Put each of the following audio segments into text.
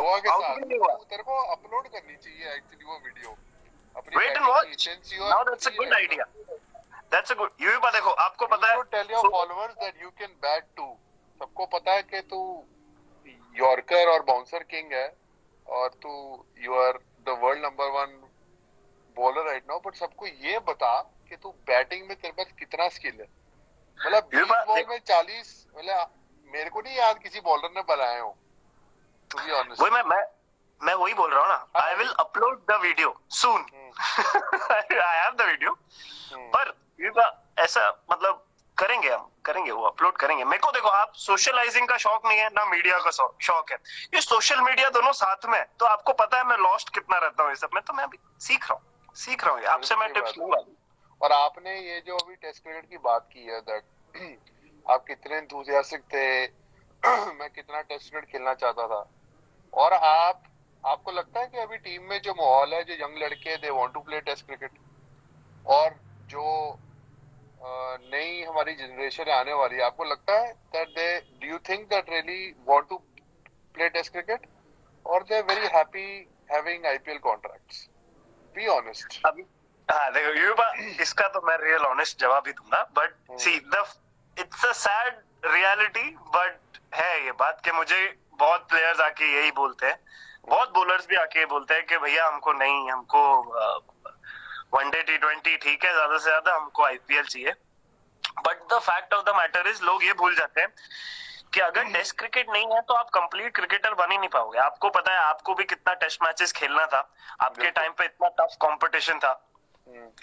गोवा के आउट साथ भी नहीं हुआ। तेरे को अपलोड करनी चाहिए एक्चुअली वो वीडियो अपनी वेट एंड बैटिंग की, watch, since you are now that's a free good right idea, now. That's a good. You भी देखो, आपको यू पता है should tell your so followers that you can bat too. सबको पता है कि तू यॉर्कर और बाउंसर किंग है और तू you are the world number one bowler right now, but सबको ये बता कि तू बैटिंग में तेरे पास कितना स्किल है। मतलब यू 20 बॉल देखो, में 40, मतलब मेरे को नहीं याद किसी बॉलर ने बनाए हो, टू बी वही ऑनेस्ट। मैं वही बोल रहा हूँ ना, आई हाँ will upload the video soon. Hmm, I have the video. Hmm, पर ये ऐसा मतलब करेंगे, हम करेंगे, वो अपलोड करेंगे। मेरे को देखो, आप सोशलाइजिंग का शौक नहीं है ना, मीडिया का शौक है। ये सोशल मीडिया दोनों साथ में है, तो आपको पता है मैं लॉस्ट कितना रहता हूँ इस सब में। तो मैं अभी सीख रहा हूँ, आपसे बिल्कुल मैं सही टिप्स बात है। लूंगा। और आपने ये जो अभी टेस्ट क्रिकेट की बात की है दैट आप कितने इंथुसियास्टिक थे मैं कितना टेस्ट क्रिकेट खेलना चाहता था। और आपको लगता है कि अभी टीम में जो माहौल है, जो यंग लड़के they want to play test cricket, और जो नई हमारी जनरेशन आने वाली है, आपको लगता है that they do you think that really want to play test cricket, और they are very happy having IPL contracts? Be honest. अभी हाँ देखो, इसका तो मैं रियल ऑनेस्ट जवाब ही दूंगा, but see the it's a sad reality, but है ये बात कि मुझे बहुत प्लेयर्स आके यही बोलते हैं, बहुत बॉलर्स भी आके बोलते हैं कि भैया हमको नहीं, हमको वनडे T20 ठीक है, ज्यादा से ज्यादा हमको आईपीएल चाहिए। But the fact of the matter is, लोग ये भूल जाते हैं कि अगर टेस्ट क्रिकेट नहीं है तो आप कंप्लीट क्रिकेटर बन ही नहीं पाओगे। आपको पता है, आपको भी कितना टेस्ट मैचेस खेलना था, आपके बिल्कुल। टाइम पे इतना टफ कंपटीशन था,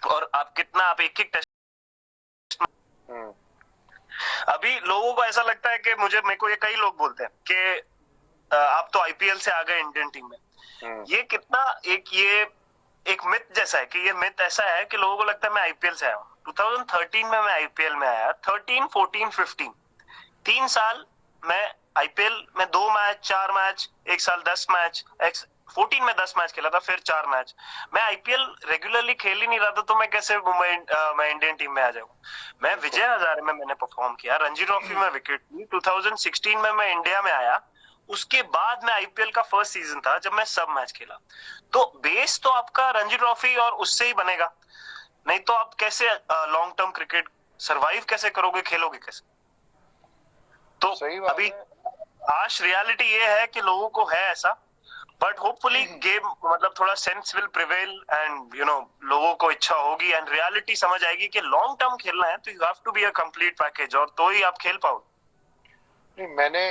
और आप एक एक टेस्ट। हम्म, अभी लोगों को ऐसा लगता है कि मेरे को ये कई लोग बोलते हैं कि आप तो आईपीएल से आ गए इंडियन टीम में। हम्म, ये कितना एक मिथ जैसा है, कि ये मिथ ऐसा है कि लोगों को लगता है मैं आईपीएल से आया हूँ। 2013 में मैं आईपीएल में आया, 13, 14, 15, 3 साल मैं आईपीएल में 2 मैच, 4 मैच, एक साल 10 मैच, 14 में 10 मैच खेला था, फिर 4 मैच। मैं आईपीएल रेगुलरली खेल ही नहीं रहा था, तो मैं कैसे मैं इंडियन टीम में आ जाऊँ। मैं बिल्कुल। विजय हजारे में मैंने परफॉर्म किया, रणजी ट्रॉफी में विकेट ली, 2016 में मैं इंडिया में आया। उसके बाद मैं आईपीएल का फर्स्ट सीजन था जब मैं सब मैच खेला। तो बेस तो आपका रणजी ट्रॉफी और उससे ही बनेगा, नहीं तो आप कैसे लॉन्ग टर्म क्रिकेट सर्वाइव कैसे करोगे, खेलोगे कैसे? तो सही बात अभी है। हार्श रियलिटी ये है कि लोगों को है ऐसा, बट होपफुली गेम मतलब थोड़ा सेंस विल प्रिवेल, एंड लोगों को इच्छा होगी एंड रियलिटी समझ आएगी कि लॉन्ग टर्म खेलना है तो you have to be a complete package, और तो ही आप खेल पाओगे। नहीं, मैंने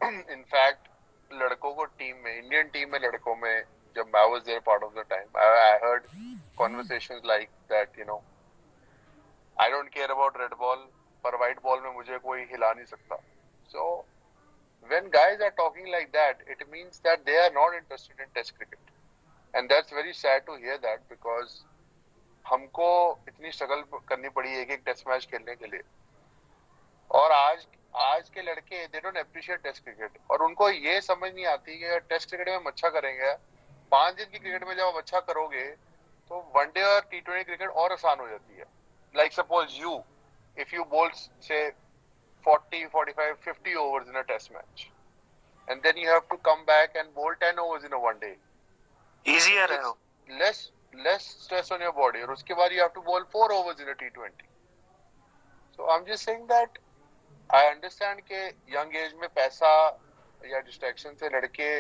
इनफैक्ट लड़कों को टीम में, इंडियन टीम में लड़कों में, जब I was there part of the time, I heard conversations like that, I don't care about red ball, पर व्हाइट बॉल में मुझे कोई हिला नहीं सकता। सो when guys are talking like that, it means that they are not interested in test cricket, and that's very sad to hear that, because हमको इतनी struggle करनी पड़ी एक एक टेस्ट मैच खेलने के लिए। और आज आज के लड़के they don't appreciate test cricket, और उनको ये समझ नहीं आती कि अगर टेस्ट क्रिकेट में हम अच्छा करेंगे, 5 दिन की क्रिकेट में जब आप अच्छा करोगे, तो वनडे और T20 क्रिकेट और आसान हो जाती है। Like suppose you, if you बोल से 40, 45, 50 overs in a test match, and then you have to come back and bowl 10 overs in a one day. Easier It है is वो। less less stress on your body, और उसके बाद you have to bowl 4 overs in a T20. So I'm just saying that I understand कि young age में पैसा या distraction से लड़के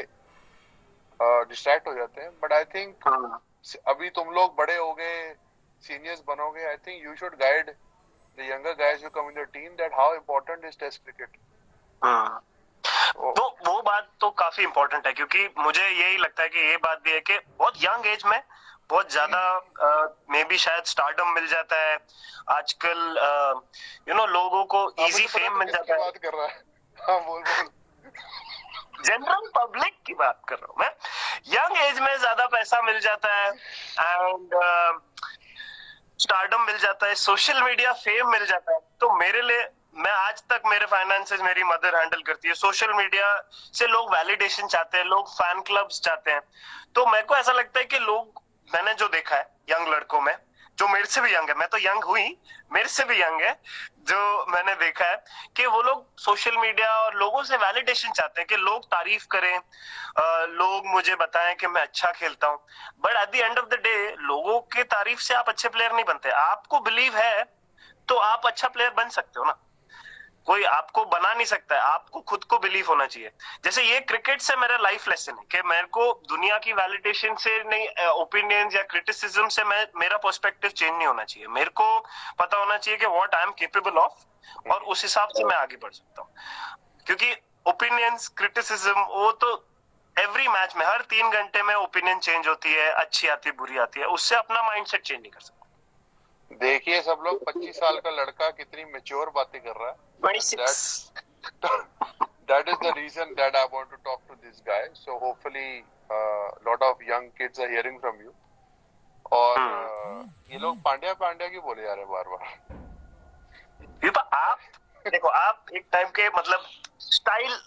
डिस्ट्रैक्ट हो जाते हैं, बट आई थिंक अभी तुम लोग बड़े हो गए, सीनियर्स बनोगे, I think you should guide the younger guys who come in the team that how important is test cricket. तो वो बात तो काफी इंपॉर्टेंट है, क्योंकि मुझे यही लगता है कि ये बात भी है कि बहुत यंग एज में बहुत ज्यादा मे बी शायद स्टारडम मिल जाता है आजकल। लोगों को इजी फेम मिल जाता है। बात कर रहा है। हाँ, बोल बोल। जनरल पब्लिक की बात कर रहा हूँ मैं। यंग एज में ज्यादा पैसा मिल जाता है, एंड स्टारडम मिल जाता है, सोशल मीडिया फेम मिल जाता है। तो मेरे लिए, मैं आज तक मेरे फाइनेंसेस मेरी मदर हैंडल करती है। सोशल मीडिया से लोग वैलिडेशन चाहते हैं, लोग फैन क्लब्स चाहते हैं। तो मेरे को ऐसा लगता है कि लोग, मैंने जो देखा है यंग लड़कों में, जो मेरे से भी यंग है, मैं तो यंग हुई, मेरे से भी यंग है, जो मैंने देखा है कि वो लोग सोशल मीडिया और लोगों से वैलिडेशन चाहते हैं कि लोग तारीफ करें, लोग मुझे बताएं कि मैं अच्छा खेलता हूं। But at the end of the day लोगों के तारीफ से आप अच्छे प्लेयर नहीं बनते। आपको बिलीव है तो आप अच्छा प्लेयर बन सकते हो ना, कोई आपको बना नहीं सकता है, आपको खुद को बिलीव होना चाहिए। जैसे ये क्रिकेट से मेरा लाइफ लेसन है कि मेरे को दुनिया की वैलिडेशन से नहीं, ओपिनियंस या क्रिटिसिज्म से मैं, मेरा पर्सपेक्टिव चेंज नहीं होना चाहिए। मेरे को पता होना चाहिए कि what I am capable of, और उस हिसाब से मैं आगे बढ़ सकता हूँ। क्योंकि ओपिनियंस, क्रिटिसिज्म, वो तो एवरी मैच में हर 3 घंटे में ओपिनियन चेंज होती है, अच्छी आती है, बुरी आती है, उससे अपना माइंडसेट चेंज नहीं कर सकता। देखिए सब लोग, 25 साल का लड़का कितनी मेच्योर बातें कर रहा है, and 26। that is the reason that I want to talk to this guy. So hopefully lot of young kids are hearing from you. और ये लोग पांड्या पांड्या क्यों बोले जा रहे हैं बार बार? आप देखो, आप एक टाइम के मतलब स्टाइल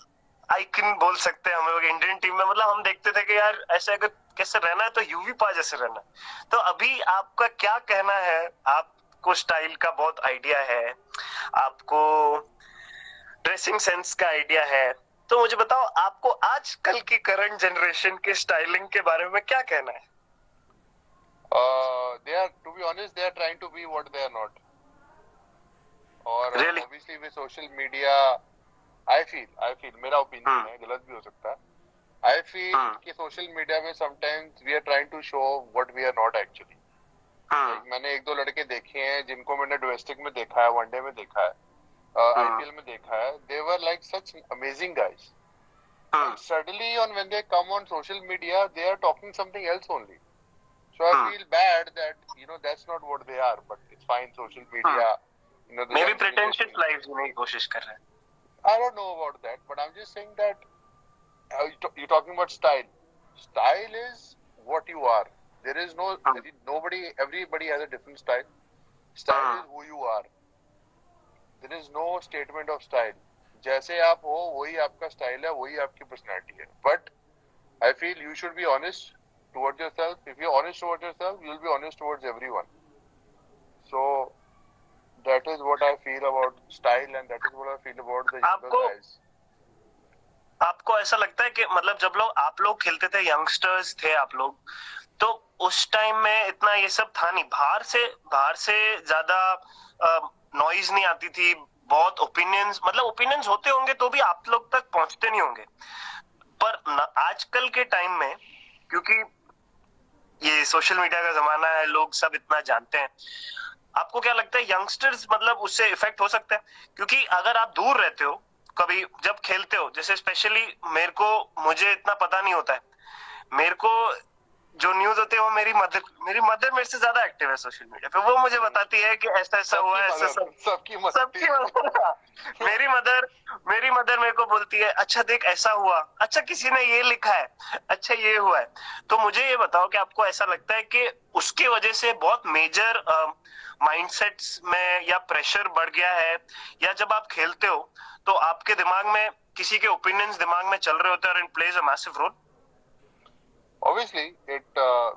आइकन बोल सकते हैं हम लोग इंडियन टीम में। मतलब हम देखते थे कि यार ऐसे अगर कैसे रहना है तो यूवी पा जैसे रहना है। तो अभी आपका क्या कहना है? आपको स्टाइल का बहुत आइडिया है, आपको ड्रेसिंग सेंस का आइडिया है, तो मुझे बताओ आपको आजकल की करंट जनरेशन के स्टाइलिंग के बारे में क्या कहना है? They are, to be honest, they are trying to be what they are not. और Really? obviously with social media, I feel मेरा ओपिनियन है, गलत भी हो सकता है, I feel कि सोशल मीडिया में sometimes we are trying to show what we are not actually. Like, मैंने एक दो लड़के देखे हैं जिनको मैंने डोमेस्टिक में देखा है, वनडे में देखा है, आईपीएल में देखा है, they were like such amazing guys. And suddenly when they come on social media, they are talking something else only. So I feel bad that that's not what they are, but it's fine. Social media, the may be young pretentious generation. Life जीने की कोशिश कर रहे हैं। I don't know about that, but I'm just saying that you're talking about style. Style is what you are. There is nobody. Everybody has a different style. Style is who you are. There is no statement of style. जैसे आप हो वही आपका style है, वही आपकी personality है. But I feel you should be honest towards yourself. If you're honest towards yourself, you'll be honest towards everyone. So that is what I feel about style, and that is what I feel about the younger guys. आपको ऐसा लगता है कि मतलब जब आप लोग खेलते थे, यंगस्टर्स थे आप लोग, तो उस टाइम में इतना ये सब था नहीं, बाहर से ज्यादा नॉइज नहीं आती थी, बहुत ओपिनियंस होते होंगे तो भी आप लोग तक पहुंचते नहीं होंगे। पर आजकल के टाइम में, क्योंकि ये सोशल मीडिया का जमाना है, लोग सब इतना जानते हैं, आपको क्या लगता है यंगस्टर्स मतलब उससे इफेक्ट हो सकता है? क्योंकि अगर आप दूर रहते हो, कभी जब खेलते हो, जैसे स्पेशली मुझे इतना पता नहीं होता है, मेरे को जो न्यूज होती है वो मेरी मदर मेरे से ज्यादा एक्टिव है सोशल मीडिया पे, वो मुझे बताती है कि ऐसा ऐसा हुआ, ऐसा सब सबकी सबकी मदर मेरी मदर मेरे को बोलती है, अच्छा देख ऐसा हुआ, अच्छा किसी ने ये लिखा है, अच्छा ये हुआ है। तो मुझे ये बताओ कि आपको ऐसा लगता है कि उसके वजह से बहुत मेजर माइंडसेट्स में या प्रेशर बढ़ गया है, या जब आप खेलते हो तो आपके दिमाग में किसी के ओपिनियंस दिमाग में चल रहे होते हैं और it plays a massive role? Obviously,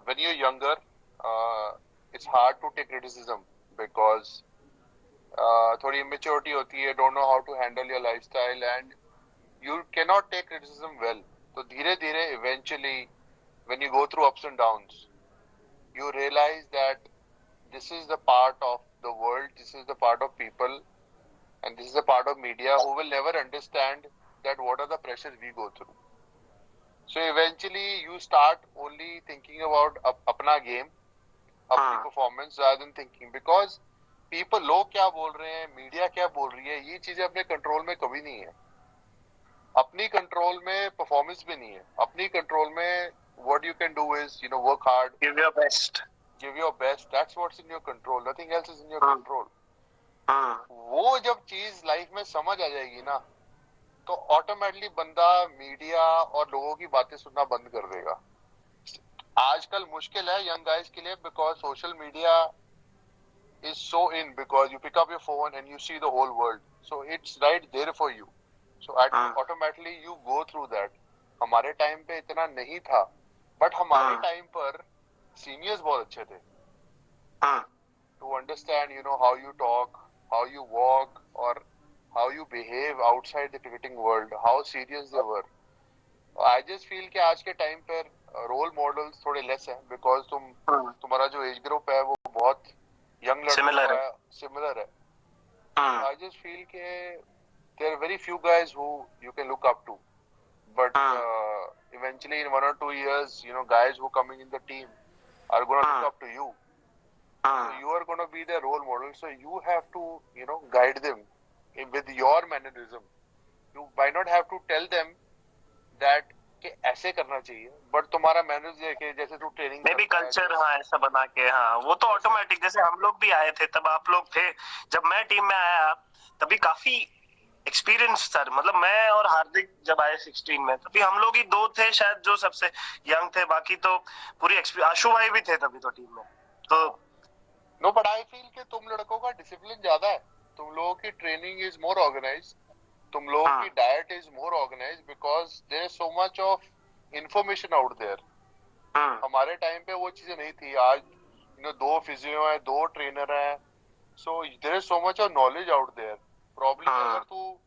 when you're younger, it's hard to take criticism because थोड़ी immaturity होती है, don't know how to handle your lifestyle, and you cannot take criticism well. तो धीरे धीरे eventually when you go through ups and downs, you realize that this is the part of the world, this is the part of people, and this is the part of media who will never understand that what are the pressures we go through. So eventually you start only thinking about अपना game, अपनी performance rather than thinking, because people, लोग क्या बोल रहे हैं, media क्या बोल रही है, ये चीजें अपने कंट्रोल में कभी नहीं है. अपनी कंट्रोल में परफॉर्मेंस भी नहीं है. अपनी कंट्रोल में what you can do is work hard, give your best. That's what's in your control. Nothing else is in your control. वो जब चीज लाइफ में समझ आ जाएगी ना, तो ऑटोमेटिकली बंदा मीडिया और लोगों की बातें सुनना बंद कर देगा. आजकल मुश्किल है यंग गाइस के लिए, because social media is so in, because you pick up your phone and you see the whole world, so it's right there for you. So automatically you go through that. हमारे time पे इतना नहीं था, but हमारे time पर seniors बहुत अच्छे थे. to understand, how you talk, how you walk, or how you behave outside the cricketing world, how serious they were. I just feel कि आज के टाइम पर रोल मॉडल्स थोड़े लेस हैं, बिकॉज तुम्हारा जो एज ग्रुप है वो बहुत यंग लड़कों सिमिलर का है। सिमिलर है. I just feel कि there are very few guys who you can look up to, but eventually in 1 or 2 years, guys who are coming in the team are going to look up to you. So you are going to be their role model. So you have to, guide them with your mannerism. You might not have to tell them that कि ऐसे करना चाहिए, but तुम्हारा manners देखे, जैसे तू training may be culture, हाँ ऐसा बना के, हाँ वो तो ऑटोमेटिक, जैसे हम लोग भी आए थे तब आप लोग थे, जब मैं टीम में आया तभी काफी एक्सपीरियंस था, मतलब मैं और हार्दिक जब आए 16 में तभी हम लोग ही दो थे शायद जो सबसे यंग थे, बाकी तो पूरी आशु भाई भी थे तभी तो टीम में तो. नो, बट आई फील कि तुम लड़कों का डिसिप्लिन ज्यादा है, तुम लोगों की ट्रेनिंग इज मोर ऑर्गेनाइज्ड, तुम लोगों की diet is more organised, because there is so much of information out there. हमारे टाइम पे वो चीजें नहीं थी. आज 2 फिजियो है, 2 ट्रेनर है, so there is so much of knowledge out there. Probably अगर तू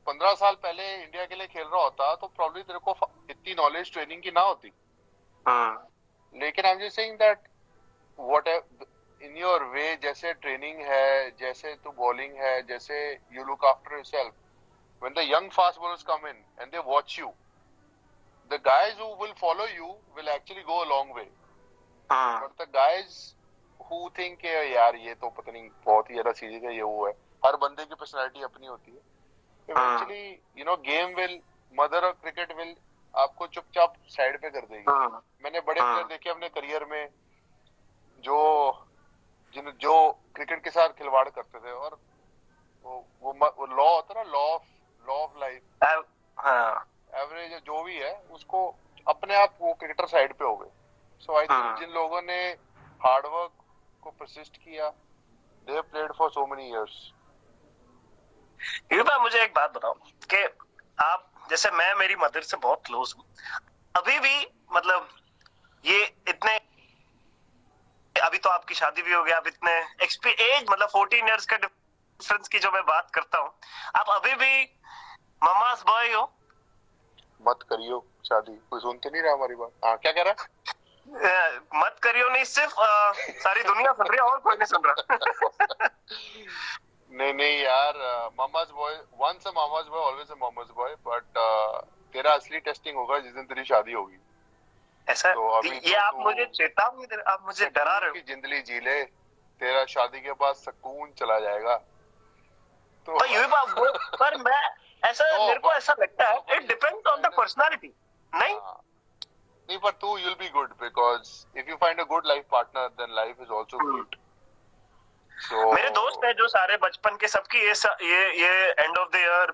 15 साल पहले इंडिया के लिए खेल रहा होता तो प्रॉब्ली तेरे को इतनी नॉलेज ट्रेनिंग की ना होती. लेकिन I am just saying that what in your way, जैसे ट्रेनिंग है, जैसे तू बॉलिंग है, जैसे you look after yourself, when the young fast bowlers come in and they watch you, the guys who will follow you will actually go a long way. But the guys who think यार ये तो पता नहीं बहुत ही ज्यादा series है, ये वो है, हर बंदे की पर्सनालिटी अपनी होती है. Eventually, game will, mother of cricket will आपको चुपचाप साइड पे कर देगी. मैंने बड़े प्लेयर देखे अपने करियर में जो क्रिकेट के साथ खिलवाड़ करते थे, और वो लॉ होता है ना, लॉ ऑफ लाइफ, एवरेज जो भी है उसको अपने आप वो क्रिकेटर साइड पे हो गए. सो आई थिंक जिन लोगों ने हार्डवर्क को परसिस्ट किया, they have played for so many years. युवा, मुझे एक बात बताओ कि आप जैसे, मैं मेरी मदर से बहुत क्लोज हूँ अभी भी, मतलब ये इतने, अभी तो आपकी शादी भी हो गई, आप इतने एज मतलब 14 इयर्स का डिफरेंस की जो मैं बात करता हूँ, आप अभी भी ममास बॉय हो. मत करियो शादी, कोई सुनते नहीं रहा हमारी बात. हाँ, क्या कह रहा है? मत करियो नहीं, सिर्फ सारी दुनिया सुन रही है और कोई नहीं सुन रहा. नहीं यार, mama's boy, once a mama's boy always a mama's boy. But तेरा असली टेस्टिंग होगा जिस दिन तेरी शादी होगी. ऐसा तो अभी ये आप मुझे चेतावनी दे, आप मुझे डरा रहे हो. जिंदगी जी ले, तेरा शादी के बाद सुकून चला जाएगा. तो पर मैं ऐसा, मेरे को ऐसा लगता है, it depends on the personality. नहीं पर तू, you'll be good, because if you find a good life partner, then life is also good. So, मेरे दोस्त हैं जो सारे बचपन के, सबकी ये एंड ऑफ द ईयर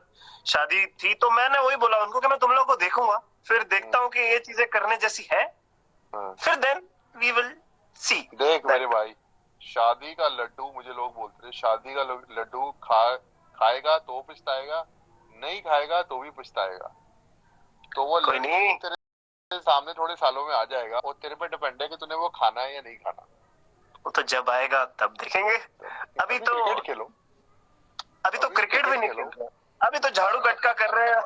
शादी थी, तो मैंने वही बोला उनको कि मैं तुम लोगों को देखूंगा, फिर देखता हूँ कि ये चीजें करने जैसी है, फिर देन वी विल सी. देख मेरे भाई, शादी का लड्डू, मुझे लोग बोलते थे शादी का लड्डू खाएगा तो पछताएगा, नहीं खाएगा तो भी पछताएगा. तो वो लड्डू तेरे सामने थोड़े सालों में आ जाएगा, और तेरे पे डिपेंड है कि तूने वो खाना है या नहीं खाना. वो तो जब आएगा तब देखेंगे. अभी तो क्रिकेट खेलो, अभी तो क्रिकेट भी नहीं खेल रहे, अभी तो झाड़ू कटका कर रहे हैं.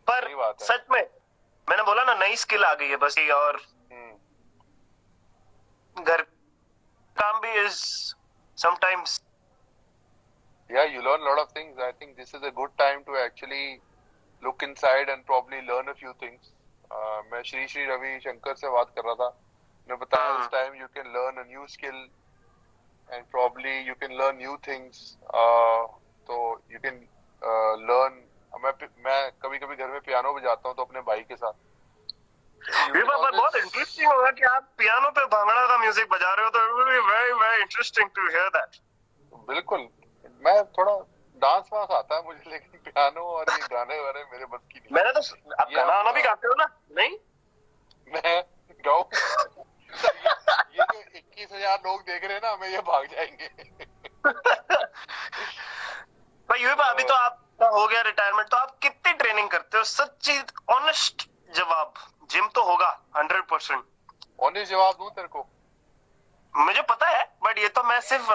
पर सच में मैंने बोला ना, नई स्किल आ गई है बस ये, और घर काम भी is sometimes. Yeah, you learn a lot of things. I think this is a good time to actually look inside and probably learn a few things. मैं श्री रवि शंकर से बात कर रहा था, मैं बताया this time you can learn a new skill and probably you can learn new things. तो you can learn. मैं कभी-कभी घर में पियानो बजाता हूँ तो अपने भाई के साथ. ये बात बहुत इंटरेस्टिंग होगा कि आप पियानो पे भांगड़ा का म्यूजिक बजा रहे हो, तो it will be very very interesting to hear that. बिल्कुल, मैं थोड़ा डांस वांस आता है मुझे, लेकिन पियानो और ये गाने वाले मेरे बस की नहीं. मैंने तो, आप गाना भी गाते हो ना? नहीं, मैं गाऊं? ये जो 21,000 लोग देख रहे हैं ना, हमें ये भाग जाएंगे. भाई ये अभी तो आपका हो गया रिटायरमेंट, तो आप कितनी ट्रेनिंग करते हो? सच्ची ऑनेस्ट जवाब. जिम तो होगा 100%. ऑनेस्ट जवाब दूं तेरे को? मुझे पता है, बट ये तो मैं सिर्फ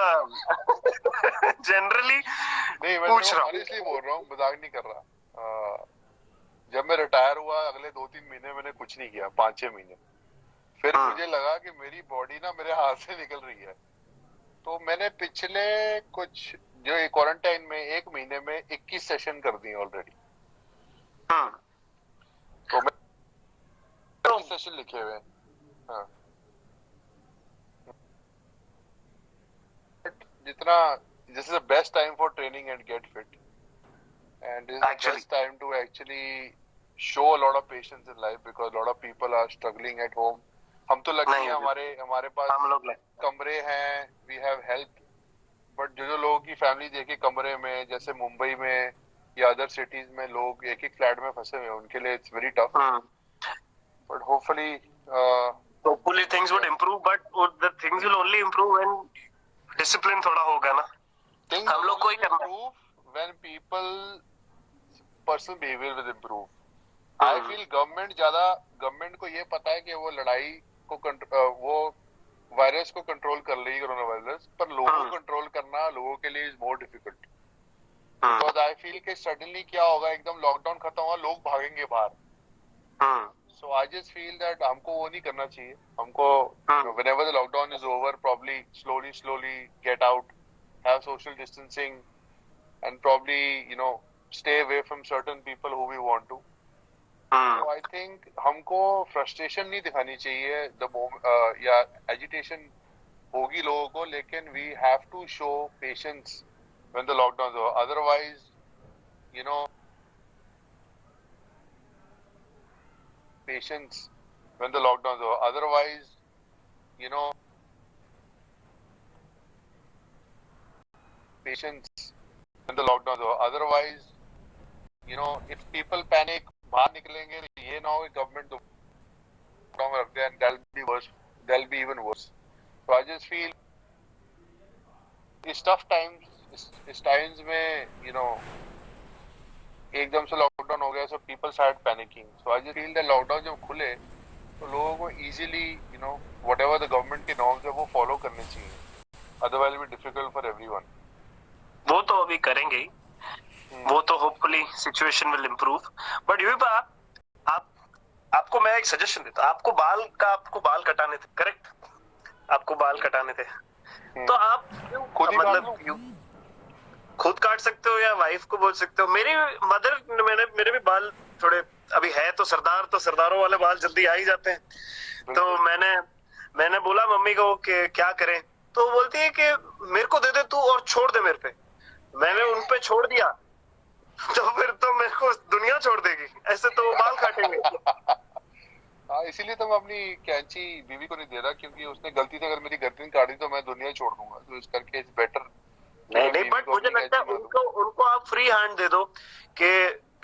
जनरली नहीं, मैं पूछ रहा हूँ। ऑनेस्टली बोल रहा हूँ, मजाक नहीं कर रहा। जब मैं रिटायर हुआ अगले 2-3 महीने मैंने कुछ नहीं किया, 5-6 महीने। फिर मुझे लगा कि मेरी बॉडी ना मेरे हाथ से निकल रही है, तो मैंने पिछले कुछ जो क्वारंटाइन में 1 महीने में 21 सेशन कर दिए ऑलरेडी। तो मैं तो 21 सेशन लिखे हुए हैं। हाँ, जितना this is the best time for training and get fit, and this is the actually best time to actually show a lot of patience in life because a lot of people are struggling at home. हम तो lucky नहीं, हैं, हमारे हमारे पास हम लोग कमरे हैं, वी हैव हेल्प। बट जो जो लोगों की फैमिली देखे कमरे में, जैसे मुंबई में या अदर सिटीज में लोग एक एक फ्लैट में फंसे हुए हैं, उनके लिए it's very tough. But hopefully hopefully things would improve, but the things will only improve when discipline थोड़ा होगा ना। things हम will लोग को ही only करना है। improve when people personal behavior will improve. I feel government को ये पता है कि वो लड़ाई को वो वायरस को कंट्रोल कर लेगी, कोरोना वायरस, पर लोगों को कंट्रोल करना लोगों के लिए is more difficult. Because I feel कि सडनली क्या होगा, एकदम लॉकडाउन खत्म हुआ, लोग भागेंगे बाहर। सो आई जस्ट फील दैट हमको वो नहीं करना चाहिए। हमको whenever the lockdown is over, probably slowly get out, have social distancing, and probably stay away from certain people who we want to. तो आई थिंक हमको फ्रस्ट्रेशन नहीं दिखानी चाहिए या एजिटेशन होगी लोगों को, लेकिन we have to show patience when the lockdown हो, otherwise patience when the lockdown हो, otherwise patience when the lockdown हो, अदरवाइज इफ पीपल पैनिक, बाहर निकलेंगे तो ये ना हो कि गवर्नमेंट लॉकडाउन रख दे, and that'll be even worse. So I just feel इस टफ टाइम्स, इस टाइम्स में एकदम से लॉकडाउन हो गया, so people start panicking. So I just feel that lockdown जब खुले तो लोगों को इजीली व्हाटएवर द गवर्नमेंट के नॉर्म्स है वो फॉलो करने चाहिए, otherwise be difficult for everyone. वो तो अभी करेंगे ही, वो तो hopefully situation will improve. But ये आप आपको मैं एक सजेशन देता, आपको बाल कटाने थे, करेक्ट? आपको बाल कटाने थे, तो आप खुद ही मतलब खुद काट सकते हो या वाइफ को बोल सकते हो। मेरी मदर, मेरे भी बाल थोड़े अभी है, तो सरदारों वाले बाल जल्दी आ ही जाते हैं। तो मैंने बोला मम्मी को कि क्या करें, तो बोलती है कि मेरे को दे दे तू और छोड़ दे मेरे पे। मैंने उन पे छोड़ दिया, तो फिर तो मेरे को दुनिया छोड़ देगी, ऐसे तो वो बाल काटेंगे। हाँ, इसीलिए तो मैं अपनी कैंची बीवी को नहीं दे रहा, क्योंकि उसने गलती से अगर मेरी गर्दन काटी तो मैं दुनिया छोड़ दूंगा। तो इस करके इट्स बेटर। नहीं, बट मुझे लगता है उनको आप फ्री हैंड दे दो कि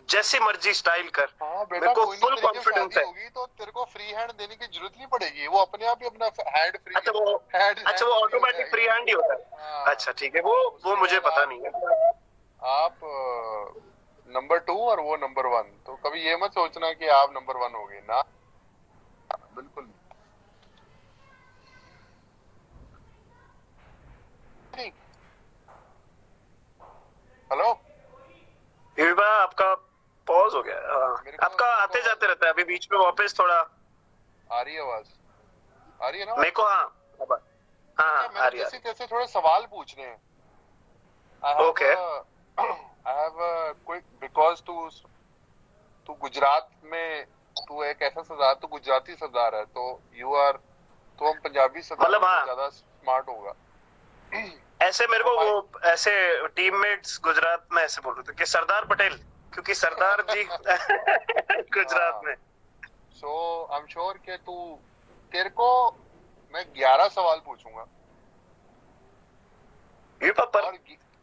जैसी मर्जी स्टाइल कर। हाँ बेटा, मेरे को कोई फुल नहीं, तेरी जब कॉन्फिडेंस शादी है। होगी तो तेरे को फ्री हैंड देने की जरूरत नहीं पड़ेगी, वो अपने आप ही अपना हैंड फ्री, अच्छा वो ऑटोमेटिक फ्री हैंड ही होता है। हाँ, अच्छा ठीक है, वो मुझे पता नहीं है। आप नंबर 2 और वो नंबर 1, तो कभी ये मत सोचना कि आप नंबर 1 हो गए ना, बिल्कुल नहीं। हेलो, आपका पॉज हो गया। आपका आते जाते रहता है, अभी बीच में वापस थोड़ा आ रही है आवाज? आ रही है ना मेरे को? हाँ आ रही है। जैसे तैसे थोड़े सवाल पूछने हैं। Okay. I have a quick, because तू गुजरात में, तू एक ऐसा सरदार, तू गुजराती सरदार है, तो हम पंजाबी सरदार मतलब हाँ, ज्यादा स्मार्ट होगा। ऐसे मेरे को वो ऐसे टीममेट्स गुजरात में ऐसे बोल रहे थे कि सरदार पटेल, क्योंकि सरदार जी गुजरात में। सो आई एम श्योर कि तेरे को मैं 11 सवाल पूछूंगा। पर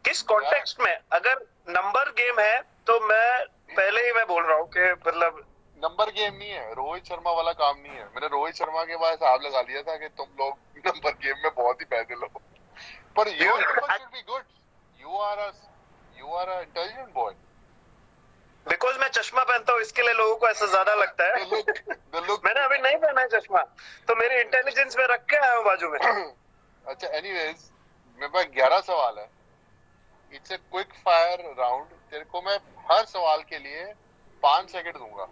किस कॉन्टेक्स्ट में? अगर नंबर गेम है तो मैं बोल रहा हूँ कि मतलब नंबर गेम नहीं है, रोहित शर्मा वाला काम नहीं है। मैंने रोहित शर्मा के बाद हिसाब लगा लिया था कि तुम लोग नंबर गेम में बहुत ही पैसे लो, पर your number should be good. You are a intelligent boy. Because मैं चश्मा पहनता हूँ, इसके लिए लोगों को ऐसा ज्यादा लगता है। मैंने अभी नहीं पहना है चश्मा, तो मेरी इंटेलिजेंस में रख के आया हूँ बाजू में। अच्छा एनीवेज, मेरे पास 11 सवाल है। It's a quick fire round. तेरे को मैं हर सवाल के लिए 5 सेकंड दूंगा,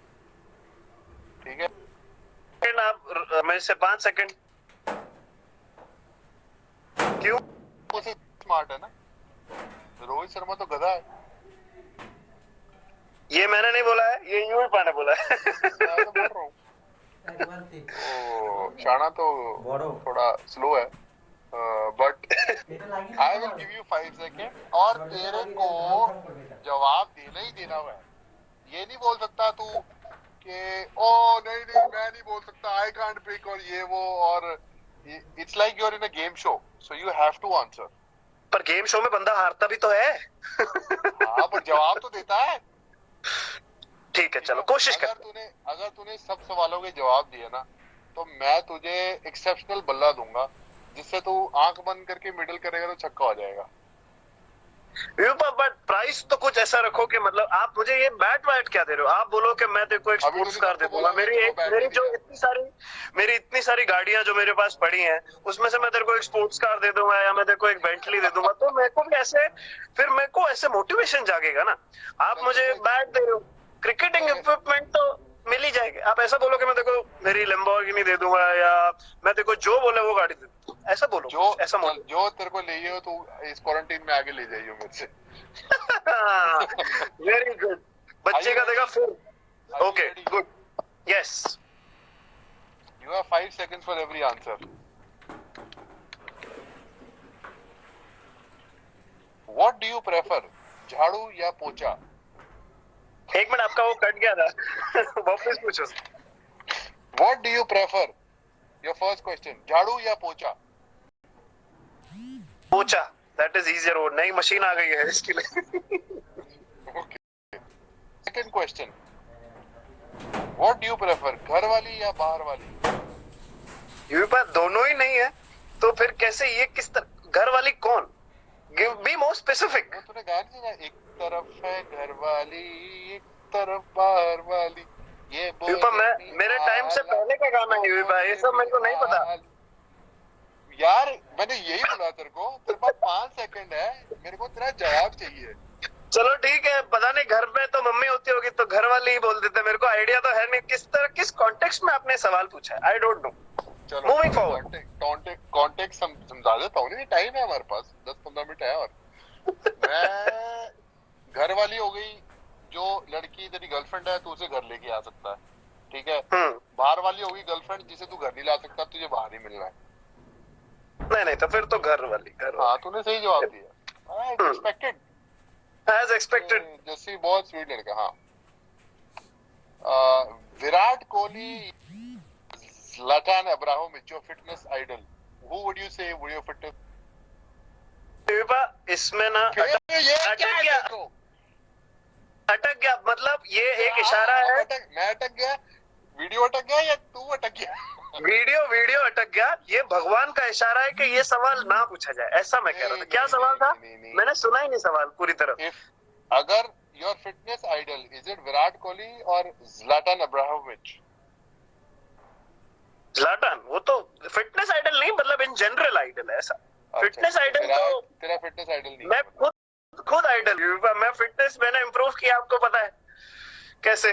ठीक है? सेकंड आप मेरे से 5 सेकंड क्यों? मुझसे स्मार्ट है ना, रोहित शर्मा तो गधा है। ये मैंने नहीं बोला है, ये यूएफा ने बोला है। मैं तो बोल रहा हूँ। ओ शाना तो थोड़ा स्लो है, but I will give you 5 second, और तेरे को जवाब देना ही देना है। ये नहीं बोल सकता तू कि ओ नहीं नहीं मैं नहीं बोल सकता, आई कांट पिक, और ये वो, और it's like you are in a game show, so you have to answer. पर गेम शो में बंदा हारता भी तो है। हाँ पर जवाब तो देता है। ठीक है, ठीक चलो है, कोशिश करते अगर तूने सब सवालों के जवाब दिए ना, तो मैं तुझे एक्सेप्शनल बल्ला दूंगा, जिससे तू आंख बंद करके मिडल करेगा तो छक्का हो जाएगा। हैं। बट प्राइस तो कुछ ऐसा रखो कि मतलब आप मुझे ये बैट वैट क्या दे रहे हो? आप बोलो कि मैं तेरे को एक अभी स्पोर्ट्स तूने कार दे सबको दूंगा। बोला, मैं तेरे को बैट मेरी नहीं जो दिया। मेरी इतनी सारी गाड़ियां जो मेरे पास पड़ी हैं, उसमें से मैं तेरे को एक स्पोर्ट्स कार दे दूंगा या मैं तेरे को एक बेंटली दे दूंगा, तो मेरे को भी ऐसे फिर मेरे को ऐसे मोटिवेशन जागेगा ना। आप चल मुझे बैट दे रहे हो, क्रिकेटिंग इक्विपमेंट तो मिल ही जाएगी। आप ऐसा बोलो कि मैं तेरे को मेरी लैम्बोर्गिनी दे दूंगा या मैं तेरे को जो बोले वो गाड़ी दे दूंगा, ऐसा बोलो जो कुछ ऐसा चल मोटिवेशन। जो तेरे को ले हो तू इस क्वारंटीन में आगे ले जाइयो मेरे से। Very good. Are बच्चे you का ready? देगा फिर। Are you okay ready? Good. Yes. You have 5 seconds for every answer. What do you prefer? झाड़ू या पोछा? एक मिनट, आपका वो कट गया था। वापस पूछो। What do you prefer? Your first question. झाड़ू या पोछा? पोचा, दैट इज इजियर वर्ड। नई मशीन आ गई है इसके लिए। Okay. Second question. What do you prefer? घर वाली या बाहर वाली? ये पास दोनों ही नहीं है, तो फिर कैसे ये किस तरह घर वाली कौन? Give be more specific. वो तूने गाया नहीं सुना? एक तरफ है घर वाली, एक तरफ बाहर वाली, ये यूपा बोले मैं मेरे टाइम से निहाला, पहले का गाना है यूपा, ये बोले सब मेरे को नहीं पता। निहाल। यार मैंने यही बोला तेरे को, तेरे पास 5 सेकंड है, मेरे को तेरा जवाब चाहिए। चलो ठीक है, पता नहीं घर में तो मम्मी होती होगी तो घर वाली ही बोल देते, मेरे को आइडिया तो है नहीं किस तरह किस कॉन्टेक्स्ट में आपने सवाल पूछा है। I don't know. चलो मूविंग फॉरवर्ड। कॉन्टेक्ट समझा देता हूँ, नहीं टाइम है हमारे पास, 10-15 मिनट है। और मैं, घर वाली हो गई, जो लड़की तेरी गर्लफ्रेंड है, तू उसे घर लेके आ सकता है, ठीक है? बाहर वाली होगी गर्लफ्रेंड, जिसे तू घर नहीं ला सकता, तुझे बाहर ही मिलना है। नहीं नहीं, तो फिर तो घर वाली। हाँ तूने सही जवाब दिया, एक्सपेक्टेड, एज एक्सपेक्टेड। जैसे बहुत स्वीट लड़का। हाँ, Virat Kohli, Zlatan Ibrahimovic, your fitness idol. Who would you say would your fitness? इसमें ना ये अटक गया, अटक गया मतलब ये एक इशारा है। मैं अटक गया, वीडियो अटक गया या तू अटक गया? वीडियो अटक गया। ये भगवान का इशारा है कि ये सवाल ना पूछा जाए, ऐसा मैं कह रहा था। क्या सवाल था? मैंने सुना ही नहीं सवाल पूरी तरह। अगर your fitness idol is it Virat Kohli और Zlatan Ibrahimovic? ज़्लाटन वो तो फिटनेस आइडल नहीं, मतलब इन जनरल आइडल है ऐसा। फिटनेस आइडल तो तेरा फिटनेस आइडल नहीं? मैं खुद आइडल। मैं फिटनेस मैंने इम्प्रूव किया, आपको पता है कैसे?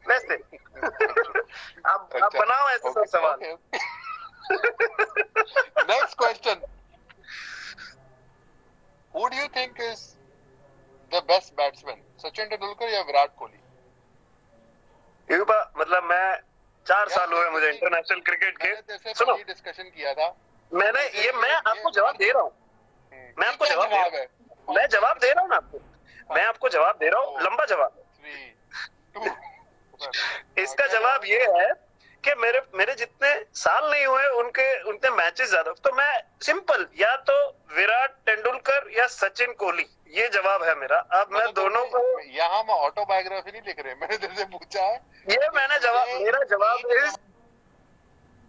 वैसे आप बनाओ ऐसे सब सवाल। Next question, who do you think is the best batsman? Sachin Tendulkar या विराट कोहली? मतलब मैं 4 साल हुए मुझे इंटरनेशनल क्रिकेट के। सुनो, डिस्कशन किया था मैंने ये मैं आपको जवाब दे रहा हूँ। मैं आपको जवाब दे रहा हूँ। मैं जवाब दे रहा हूँ ना आपको। मैं आपको जवाब दे रहा हूँ, लंबा जवाब। 3, 2 इसका जवाब ये है कि मेरे जितने साल नहीं हुए उनके मैचेस ज्यादा, तो मैं सिंपल या तो विराट तेंदुलकर या सचिन कोहली, ये जवाब है मेरा। अब मैं दोनों को यहाँ मैं ऑटोबायोग्राफी नहीं लिख रहे, मैंने तेरे से पूछा है। ये मैंने जवाब, मेरा जवाब is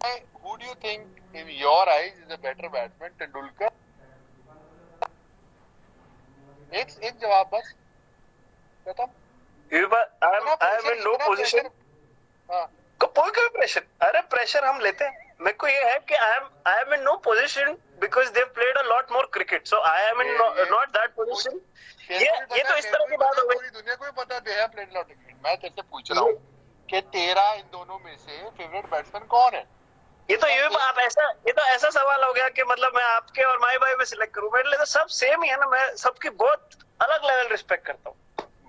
who do you think in your eyes is a better batsman, Tendulkar? एक जवाब बस खत्म। I am in no position. कोई प्रेशर, अरे प्रेशर हम लेते हैं। मेरे को ये है कि I am in no position because they played a lot more cricket, so I am in not that position. ये तो इस तरह की बात हो गई। पूरी दुनिया को ही पता दे है प्लेड लॉट क्रिकेट। मैं तेरे से पूछ रहा हूँ कि तेरा इन दोनों में से फेवरेट बैट्समैन कौन है? ये तो ऐसा सवाल हो गया कि मतलब मैं आपके और माई भाई में सिलेक्ट करूं? मेरे लिए तो सब सेम ही है ना, मैं सबकी बहुत अलग लेवल रिस्पेक्ट करता हूँ।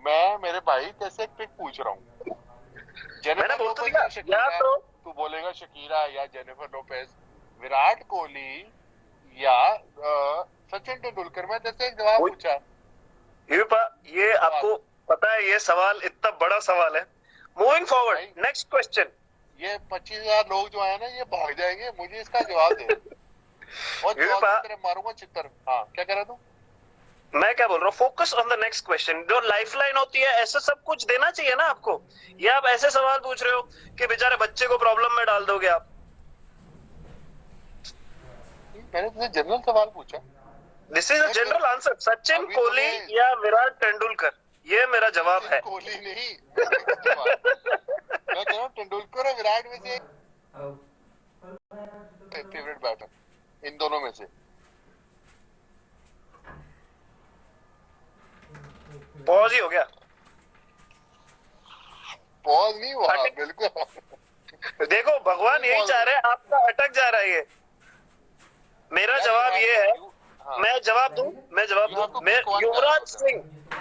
मैं मेरे भाई तेरे से एक पिक पूछ रहा हूँ, मैंने जेनिफर बोल तो लोपेज दिया या या शकीरा? तो तू बोलेगा शकीरा या जेनिफर लोपेज, विराट कोहली या सचिन तेंदुलकर। मैं तेरे से एक जवाब पूछा। ये आपको पता है ये सवाल इतना बड़ा सवाल है। Moving forward, next question. ये 25,000 लोग जो है ना ये भाग जाएंगे, मुझे इसका जवाब दे। और तेरे मारूंगा चित्तर। हाँ क्या कह रहा तू? मैं क्या बोल रहा हूँ, focus on the next question. जो लाइफलाइन होती है ऐसा सब कुछ देना चाहिए ना आपको। या आप ऐसे सवाल पूछ रहे हो कि बेचारे बच्चे को प्रॉब्लम में डाल दोगे आप। मैंने तुझे जनरल सवाल पूछा। This is a general answer. Sachin Kohli या विराट तेंदुलकर, ये मेरा जवाब है। कोहली नहीं, मैं कह रहा हूँ तेंदुलकर और विराट में से फेवरेट बैटर इन दोनों में से। पॉज ही हो गया। पॉज नहीं हुआ बिल्कुल। देखो भगवान यही चाह रहे हैं, आपका अटक जा रहा है ये। मेरा जवाब ये है। मैं जवाब दूं? मैं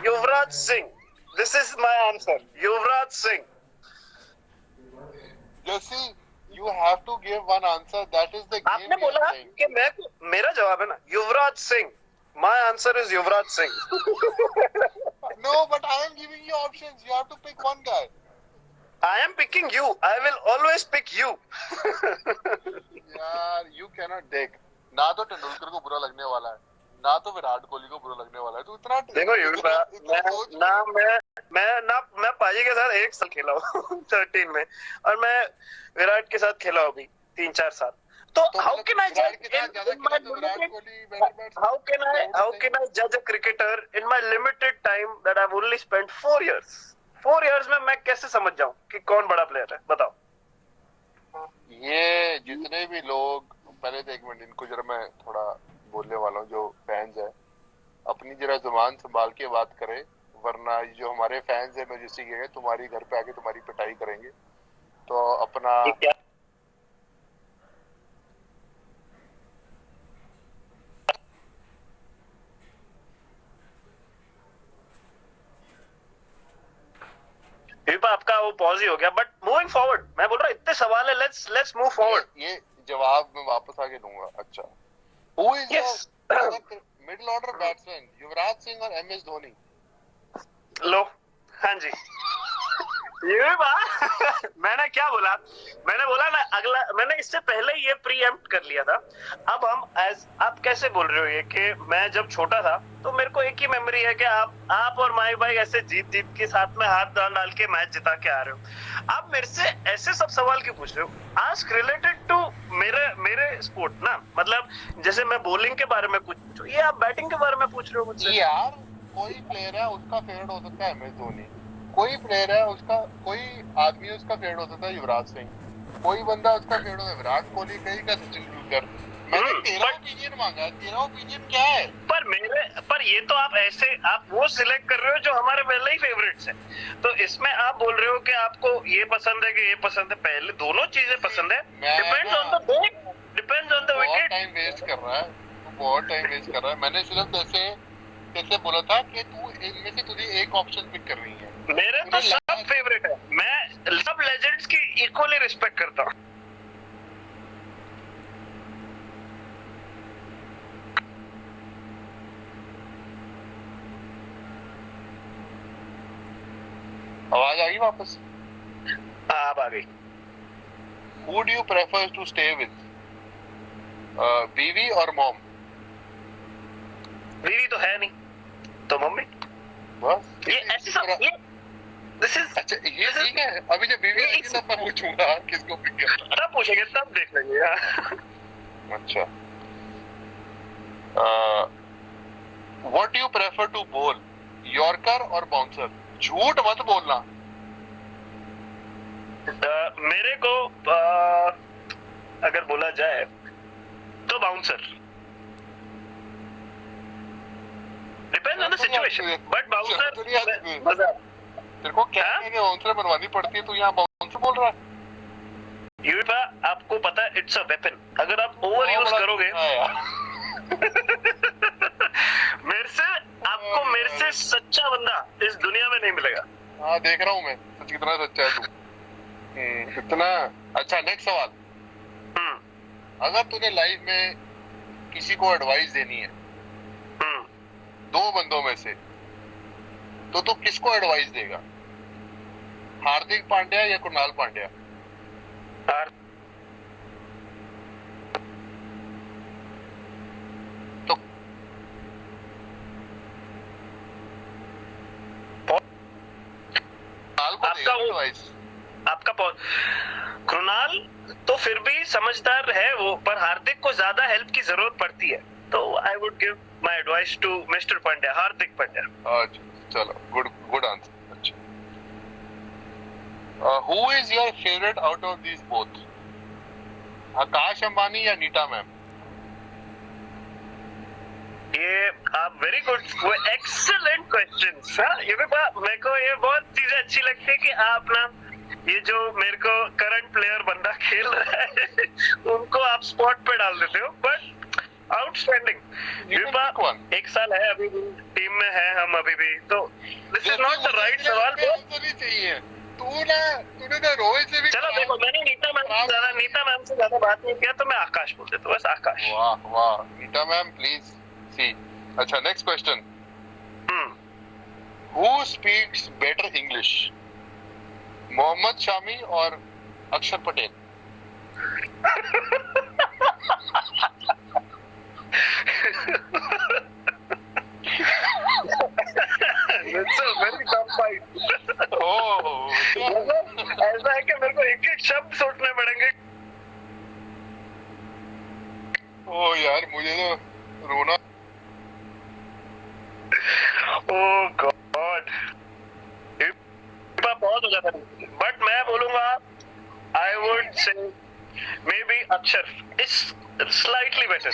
Yuvraj Singh. This is my answer, Yuvraj Singh. जैसी you have to give one answer, that is the game आपने बोला कि मेरा जवाब है ना Yuvraj Singh. My answer is Yuvraj Singh. No, but I am giving you options. You have to pick one guy. I am picking you. I will always pick you. यार you cannot देख, ना तो तेंदुलकर को बुरा लगने वाला है, ना तो विराट कोहली को बुरा लगने वाला है। तू इतना देखो मैं पाजी के साथ 1 साल खेला हूँ 13 में, और मैं विराट के साथ खेला हूँ अभी 3-4 साल। तो how can I judge a cricketer in my limited time that I've only spent 4 years? 4 years में मैं कैसे समझ जाऊँ कि कौन बड़ा प्लेयर है? बताओ। ये जितने भी लोग, पहले तो एक मिनट इनको जरा मैं थोड़ा बोलने वाला हूँ, जो फैंस है अपनी जरा जुबान संभाल के बात करें, वरना जो हमारे फैंस है मैजिस्टिक है तुम्हारी घर पे आके तुम्हारी पिटाई करेंगे। तो अपना आपका वो पॉज ही हो गया। बट मूविंग फॉरवर्ड, मैं बोल रहा हूँ इतने सवाल है, लेट्स मूव फॉरवर्ड। ये जवाब मैं वापस आके दूंगा। अच्छा, who is your middle order batsman, Yuvraj Singh और एमएस धोनी? लो, हाँ जी। ये बात मैंने क्या बोला? मैंने बोला ना अगला, मैंने इससे पहले ये प्रीएम्प्ट कर लिया था। अब आप कैसे बोल रहे हो ये कि मैं जब छोटा था तो मेरे को एक ही मेमोरी है कि आप और माई भाई ऐसे जीत के साथ में हाथ डाल के मैच जिता के आ रहे हो। आप मेरे से ऐसे सब सवाल क्यों पूछ रहे हो? आस्क रिलेटेड टू मेरे स्पोर्ट ना, मतलब जैसे मैं बॉलिंग के बारे में पूछूं, ये आप बैटिंग के बारे में पूछ रहे हो मुझसे। यार कोई प्लेयर है उसका फेवरेट हो सकता है एमएस धोनी, कोई प्लेयर है उसका, कोई आदमी उसका फेवरेट हो सकता है युवराज सिंह, कोई बंदा उसका फेवरेट होता है विराट कोहली, कहीं का सचिन तेंदुलकर। मैंने तेरा ओपिनियन मांगा है, तेरा ओपिनियन क्या है? पर ये तो आप वो सिलेक्ट कर रहे हो जो हमारे पहले ही फेवरेट्स हैं। तो इसमें आप बोल रहे हो कि आपको ये पसंद है कि ये पसंद है। पहले दोनों चीजें पसंद है, depends on the day, depends on the wicket. Time waste कर रहा है, बहुत टाइम वेस्ट कर रहा है। मैंने सिर्फ जैसे बोला था कि तू इनमें से तुझे एक ऑप्शन पिक करनी है। मेरे तो सब फेवरेट है, मैं सब लेजेंड्स की इक्वली रिस्पेक्ट करता हूँ। आवाज आ गई वापस? आप आ गई। Who do you prefer to stay with? बीवी और मॉम? बीवी तो है नहीं, तो मम्मी। बस ये ऐसे सब ये दिस इज अच्छा, ये ठीक है। अभी जब बीवी आएगी तब मैं पूछूंगा किसको पिक करना। तब पूछेंगे, तब देख लेंगे यार। अच्छा, what do you prefer to bowl, yorker और बाउंसर? झूठ मत बोलना। मेरे को अगर बोला जाए तो bouncer, depends on the situation, but bouncer मजा। तेरे को क्या है कि बाउंसर बनवानी पड़ती है, तू यहाँ बाउंसर बोल रहा है? यूएफा आपको पता है इट्स अ वेपन, अगर आप ओवर यूज करोगे मेरे से आपको मेरे से सच्चा बंदा इस दुनिया में नहीं मिलेगा। हाँ देख रहा हूँ मैं, सच कितना सच्चा है तू। कितना अच्छा। नेक्स्ट सवाल, अगर तूने लाइफ में किसी को एडवाइस देनी है दो बंदों में से, तो तू किसको एडवाइस देगा? हार्दिक पांड्या या कुणाल पांड्या? तो आपका कृणाल तो फिर भी समझदार है वो, पर हार्दिक को ज्यादा हेल्प की जरूरत पड़ती है, तो I would give my advice to mister Pandya, Hardik Pandya. चलो, गुड आंसर। अच्छा, who is your favourite out of these both, Akash Ambani या नीता मैम? ये आप वेरी गुड, वो एक्सीलेंट क्वेश्चन। ये मेरे को ये बहुत चीजें अच्छी लगती है कि आप ना ये जो मेरे को करंट प्लेयर बंदा खेल रहा है उनको आप स्पॉट पे डाल देते हो, बट आउटस्टैंडिंग। एक साल है अभी भी टीम में है हम अभी भी, तो this is not the right सवाल। चाहिए तूने ना रोहित से भी। चलो देखो, मैंने नीता मैम से ज्यादा बात नहीं किया, तो मैं आकाश बोल देता हूँ, बस आकाश। वाह वाह, नीता मैम प्लीज सी। अच्छा, next question, who speaks better English, Mohammed Shami और Axar Patel? It's a very tough fight. ऐसा है कि मेरे को एक एक शब्द सोचने पड़ेंगे। ओ यार, मुझे तो रोना। ओह गॉड, बहुत हो जाता है, बट मैं बोलूंगा I would say may be Axar is slightly better,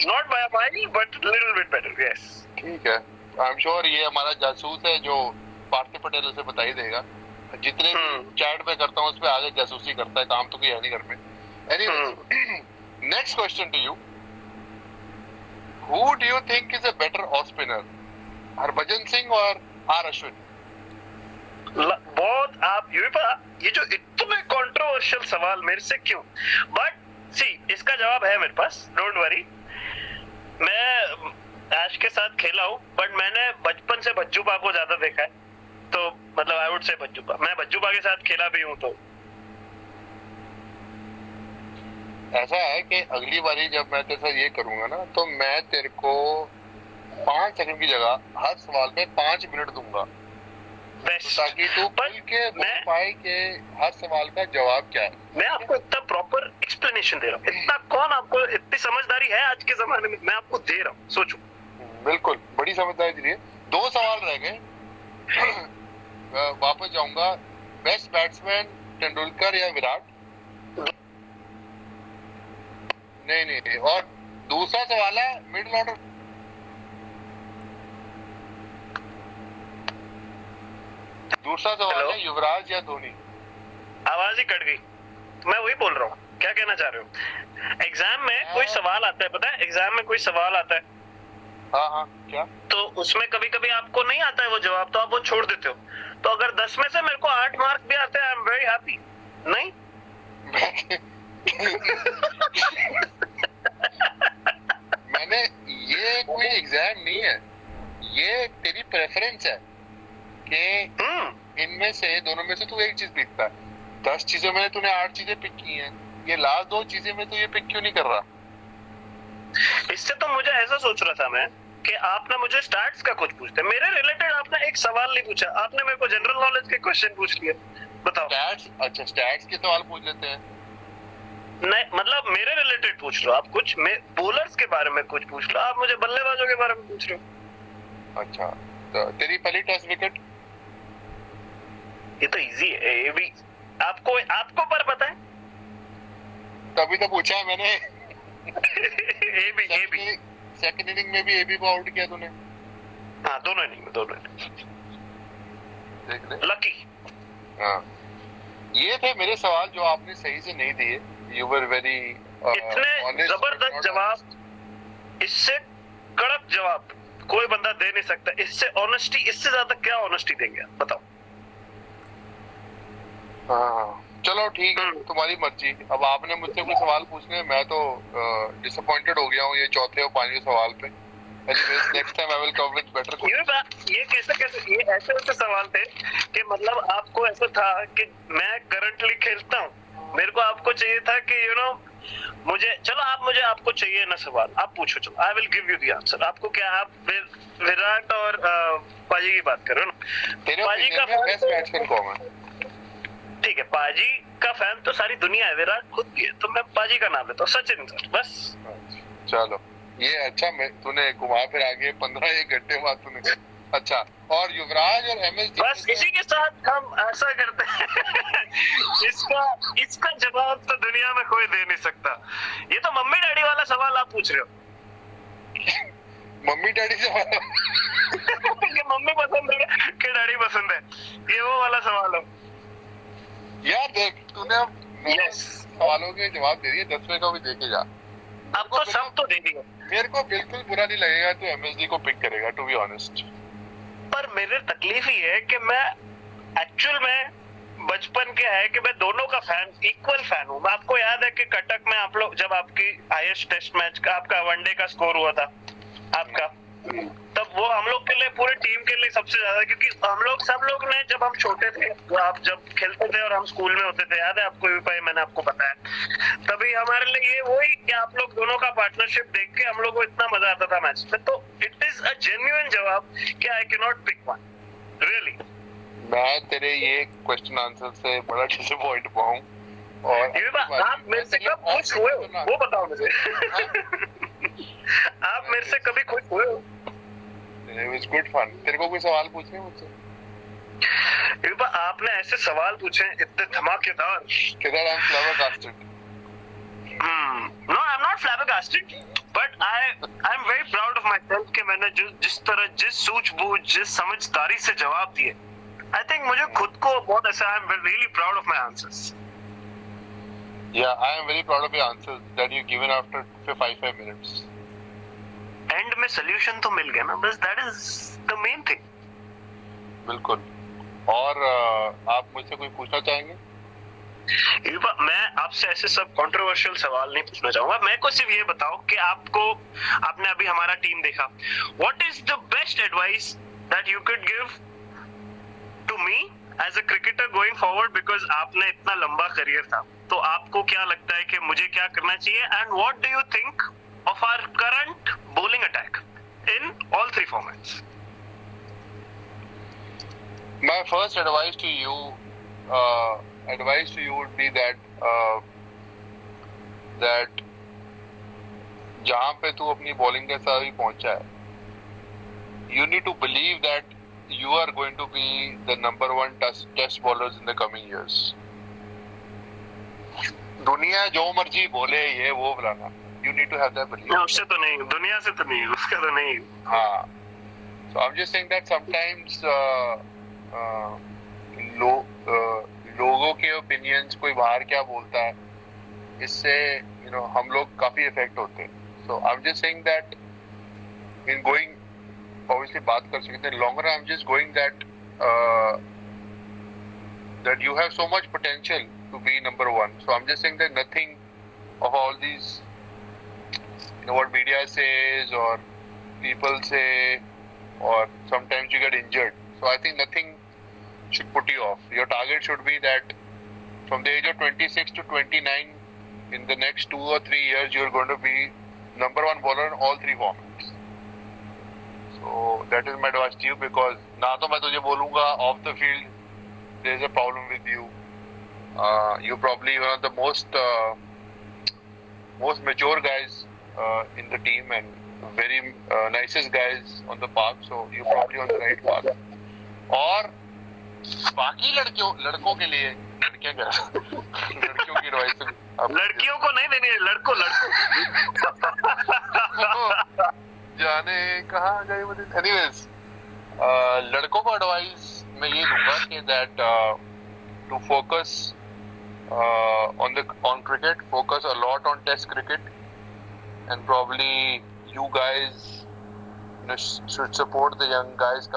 not by a mile but little bit better. Yes, ठीक है, आई एम श्योर ये हमारा जासूस है जो पार्थिव पटेल उसे बता ही देगा। जितने चैट में करता हूँ उस पे आगे जासूसी करता है, काम तो किया नहीं घर में। Anyway, next question to you, who do you think is a better of spinner, Harbhajan Singh और आर अश्विन? बहुत आप ये जो इतने कंट्रोवर्शियल सवाल मेरे से क्यों, बट सी इसका जवाब है मेरे पास, डोंट वरी। मैं ऐश के साथ खेला हूँ, बट मैंने बचपन से भज्जूबा को ज्यादा देखा है, तो मतलब आई वुड से भज्जूबा, मैं भज्जूबा के साथ खेला भी हूँ। तो ऐसा है कि अगली बारी जब मैं तेरे साथ ये करूंगा ना, तो मैं तेरे को 5 सेकंड की जगह हर सवाल पे 5 मिनट दूंगा, तो ताकि तू खुल के बोल पाए कि हर सवाल का जवाब क्या है। मैं आपको इतना प्रॉपर एक्सप्लेनेशन दे रहा हूँ, इतना कौन आपको इतनी समझदारी है आज के जमाने में, मैं आपको दे रहा हूँ, सोचो। बिल्कुल, बड़ी समझदारी दी है। 2 सवाल रह गए, वापस जाऊंगा, बेस्ट बैट्समैन तेंदुलकर या विराट? नहीं, और दूसरा सवाल है मिडिल ऑर्डर, दूसरा सवाल है युवराज या धोनी? आवाज ही कट गई, मैं वही बोल रहा हूँ, क्या कहना चाह रहे हो? एग्जाम में कोई सवाल आता है, पता है एग्जाम में कोई सवाल आता है, हाँ क्या, तो उसमें कभी कभी आपको नहीं आता है वो जवाब, तो आप वो छोड़ देते हो, तो अगर 10 में से मेरे को 8 मार्क भी आते हैं, आई एम वेरी हैप्पी। नहीं मैंने, ये कोई एग्जाम नहीं है, ये तेरी प्रेफरेंस है कि इनमें से दोनों में से तू एक चीज पिकता है। 10 चीजों में तूने 8 चीजें पिक की हैं, ये लास्ट 2 चीजें में तू ये पिक क्यों नहीं कर रहा? इससे तो मुझे ऐसा सोच रहा था मैं कि आपने मुझे स्टैट्स का कुछ पूछते, मेरे रिलेटेड आपने एक सवाल नहीं पूछा, आपने मेरे को जनरल नॉलेज के क्वेश्चन पूछ लिए। बताओ। स्टैट्स, अच्छा स्टैट्स के सवाल पूछ लेते हैं। नहीं मतलब मेरे रिलेटेड पूछ लो आप कुछ, मैं बोलर्स के बारे में कुछ पूछ लो, आप मुझे बल्लेबाजों के बारे में पूछ रहे हो। अच्छा, तो तेरी पहली टेस्ट विकेट? ये तो इजी है, ये भी आपको पर पता है। तभी तो पूछा है मैंने। ए बी सेकंड इनिंग में भी एबी को आउट किया तूने। हाँ, दोनों इनिंग देख ले। लकी। हाँ, ये थे मेरे सवाल जो आपने सही से नहीं दिए। यू वर वेरी इतने जबरदस्त जवाब, इससे कड़क जवाब कोई बंदा दे नहीं सकता। इससे ऑनेस्टी, इससे ज्यादा क्या ऑनेस्टी देंगे आप बताओ। हाँ चलो ठीक है, तुम्हारी मर्जी। अब आपने मुझसे कोई सवाल पूछने, मैं तो डिसअपॉइंटेड हो गया हूँ ये चौथे और पांचवें सवाल पे। Anyways, next time I will come with better questions. ये कैसे ये ऐसे सवाल थे कि मतलब आपको ऐसा था कि मैं करंटली खेलता हूँ, मेरे को आपको चाहिए था कि मुझे, चलो आपको चाहिए ना सवाल, आप पूछो, चलो I will give you the answer. आपको क्या, आप विराट और पाजी की बात करो ना। तेरे पाजी का बेस्ट बैट्समैन कौन है? ठीक है, पाजी का फैन तो सारी दुनिया है, विराट खुद भी है, तो मैं पाजी का नाम लेता हूँ, सचिन सर बस। चलो ये अच्छा, तूने घुमा फिर आगे 15 घंटे बाद तूने। अच्छा, और युवराज और एमएसडी, बस इसी के साथ हम ऐसा करते हैं। इसका जवाब तो दुनिया में कोई दे नहीं सकता। ये तो मम्मी डैडी वाला सवाल आप पूछ रहे हो। मम्मी डैडी से कि मम्मी पसंद है कि डैडी पसंद है, ये वो वाला सवाल है। यार देख, तूने सवालों के जवाब दे दिए, 10वें का भी देके जा। अब तो सब तो दे दिया। मेरे को बिल्कुल बुरा नहीं लगेगा तो एमएसडी को पिक करेगा, टू बी ऑनेस्ट। पर मेरे तकलीफ ही है कि मैं एक्चुअल में बचपन के है कि मैं दोनों का फैन, इक्वल फैन हूँ। आपको याद है कि कटक में आप लोग जब आपकी हाईएस्ट टेस्ट मैच का, आपका वनडे का स्कोर हुआ था आपका, तब वो हम लोग के लिए, पूरे टीम के लिए सबसे ज्यादा, क्योंकि हम लोग सब लोग ने, जब हम छोटे थे, आप जब खेलते थे और हम स्कूल में होते थे, याद है आपको भी भाई, मैंने आपको बताया, तभी हमारे लिए ये वही कि आप लोग दोनों का पार्टनरशिप देख के हम लोग को इतना मजा आता था मैच में। तो इट इज अ जेन्युइन जवाब कि I can not pick one really. मैं तेरे ये क्वेश्चन आंसर से बड़ा डिसअपॉइंट हुआ हूँ। और आप मेरे से कब खुश हुए हो वो बताओ मुझे। आप मेरे से कभी खुश हुए हो? It was good fun. तेरे को कोई सवाल पूछने मुझसे? आपने ऐसे सवाल पूछे इतने धमाकेदार। Kedar, I'm flabbergasted. No, I'm not flabbergasted, but I'm very proud of myself कि मैंने जिस तरह, जिस सूझबूझ, जिस समझदारी से जवाब दिए, I think मुझे खुद को बहुत ऐसा, I'm really proud of my answers. Yeah, I am very proud of your answers that you given after 5 minutes. And में सोल्यूशन तो मिल गया ना, बस that is the main thing. बिल्कुल। और आप मुझसे कोई पूछना चाहेंगे? मैं आपसे ऐसे सब कंट्रोवर्शियल सवाल नहीं पूछना चाहूंगा। मैं को सिर्फ ये बताओ कि आपने अभी हमारा टीम देखा, what is the best advice that you could give to me as a cricketer going forward, because आपने इतना लंबा करियर था, तो आपको क्या लगता है कि मुझे क्या करना चाहिए, and what do you think of our current bowling attack in all three formats? My first advice to you would be that जहाँ पे तू अपनी बॉलिंग के साथ भी पहुंचा है, you need to believe that you are going to be the number one test bowlers in the coming years. दुनिया जो मर्जी बोले ये वो बुलाना, you need to have that belief. उससे तो नहीं, दुनिया से तो नहीं, उसका तो नहीं। हाँ, so I'm just saying that sometimes लोगों के opinions, कोई बाहर क्या बोलता है, इससे हम लोग काफी इफेक्ट होते हैं. So I'm just saying that in going, obviously बात कर सकते हैं longer, I'm just going that you have so much potential to be number one. So I'm just saying that nothing of all these, what media says or people say, or sometimes you get injured. So I think nothing should put you off. Your target should be that from the age of 26 to 29, in the next 2 or 3 years, you're going to be number one bowler in all three formats. So that is my advice to you, because ना तो मैं तुझे बोलूँगा off the field there is a problem with you. You're probably one of the most mature guys in the team and very nicest guys on the park, so you're probably on the right path. और बाकी लड़कों के लिए लड़कियां क्या लड़कियों की advice लड़कियों को नहीं देनी है, लड़कों जाने कहाँ गए मुझे। एनीवेज लड़कों को एडवाइस मैं ये दूंगा कि that to focus on cricket, focus a lot on test cricket, and probably you guys should support the young guys coming